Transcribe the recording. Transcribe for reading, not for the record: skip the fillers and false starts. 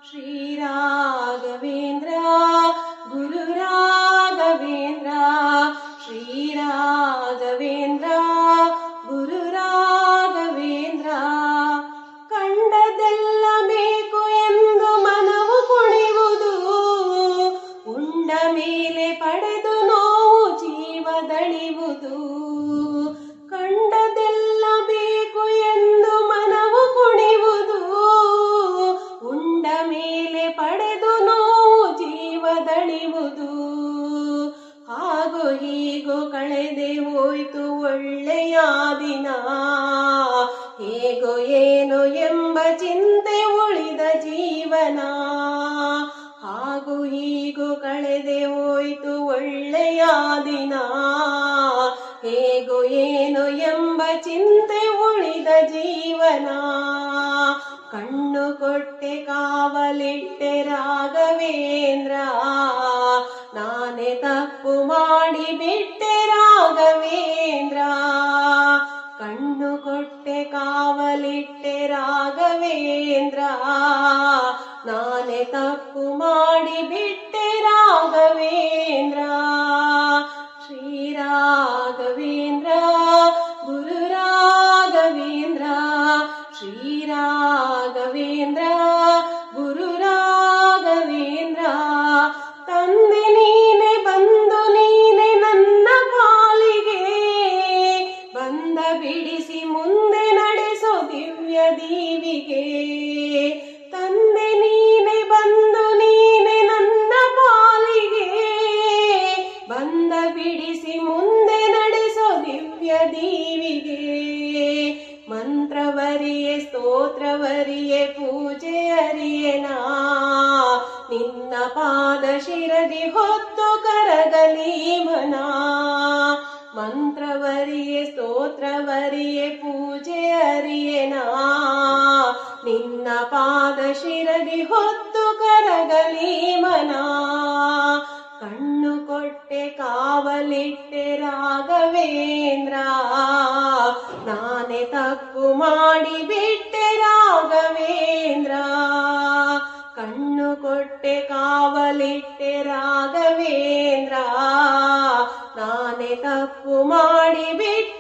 ಶ್ರೀ ರಾಘವೇಂದ್ರ ಗುರು ರಾಘವೇಂದ್ರ ಶ್ರೀ ರಾಘವೇಂದ್ರ ಗುರು ರಾಘವೇಂದ್ರ ಕಂಡದೆಲ್ಲ ಬೇಕು ಎಂದು ಮನವು ಕುಣಿಯುವುದು ಉಂಡ ಮೇಲೆ ಪಡೆದು ನೋವು ಜೀವದಳಿಯುವುದು ಕಂಡದೆಲ್ಲ ಬೇಕು ಎಂದು ಮನವು ಕುಣಿಯುವುದು ಉಂಡ ಮೇಲೆ ಪಡೆದು ನೋವು ಜೀವದಳಿಯುವುದು ಹಾಗೂ ಹೀಗೂ ಕಳೆದೆ ಹೋಯ್ತು ಒಳ್ಳೆಯ ದಿನ ಹೇಗೋ ಏನೋ ಎಂಬ ಚಿಂತೆ ಉಳಿದ ಜೀವನ ಹಾಗೂ ಹೀಗೂ ಕಳೆದೆ ಹೋಯ್ತು ಒಳ್ಳೆಯ ದಿನ ಹೇಗೋ ಏನೋ ಎಂಬ ಚಿಂತೆ ಉಳಿದ ಜೀವನ ಕಣ್ಣು ಕೊಟ್ಟೆ ಕಾವಲಿಟ್ಟೆ ರಾಘವೇಂದ್ರ ನಾನೇ ತಪ್ಪು ಮಾಡಿ ಬಿಟ್ಟೆ ರಾಘವೇಂದ್ರ ಕಣ್ಣು ಕೊಟ್ಟೆ ಕಾವಲಿಟ್ಟೆ ರಾಘವೇಂದ್ರ ನಾನೇ ತಪ್ಪು ಮಾಡಿ ಬಿಟ್ಟೆ ರಾಘವೇಂದ್ರ ಶ್ರೀ ರಾಘವೇಂದ್ರ ಗುರು ರಾಘವೇಂದ್ರ ಶ್ರೀ ರಾಘವೇಂದ್ರ ಗುರು ರಾಘವೇಂದ್ರ ತಂದೆ ನೀನೆ ಬಂದು ನೀನೆ ನನ್ನ ಕಾಲಿಗೆ ಬಂದ ಬಿಡಿಸಿ ಮುಂದೆ ನಡೆಸೋ ದಿವ್ಯ ದೀವಿಗೆ ತಂದೆ ನೀನೆ ಬಂದು ನೀನೆ ನನ್ನ ಕಾಲಿಗೆ ಬಂದ ಬಿಡಿಸಿ ಮುಂದೆ ನಡೆಸೋ ದಿವ್ಯ ದೀವಿಗೆ ಮಂತ್ರವರಿಯೇ ಸ್ತೋತ್ರವರಿಯೇ ಪೂಜೆ ಅರಿಯೇನಾ ನಿನ್ನ ಪಾದ ಶಿರದಿ ಹೊತ್ತು ಕರಗಲಿ ಮನ ಮಂತ್ರವರಿಯೇ ಸ್ತೋತ್ರವರಿಯೇ ಪೂಜೆ ಅರಿಯೇನಾ ನಿನ್ನ ಪಾದ ಶಿರದಿ ಹೊತ್ತು ಕರಗಲಿ ಮನ ಕಣ್ಣು ಕೊಟ್ಟೆ ಕಾವಲಿಟ್ಟೆ ರಾಘವೇಂದ್ರ ನಾನೇ ತಪ್ಪು ಮಾಡಿ ಬಿಟ್ಟೆ ರಾಘವೇಂದ್ರ ಕಣ್ಣು ಕೊಟ್ಟೆ ಕಾವಲಿಟ್ಟೆ ರಾಘವೇಂದ್ರ ನಾನೇ ತಪ್ಪು ಮಾಡಿ ಬಿಟ್ಟೆ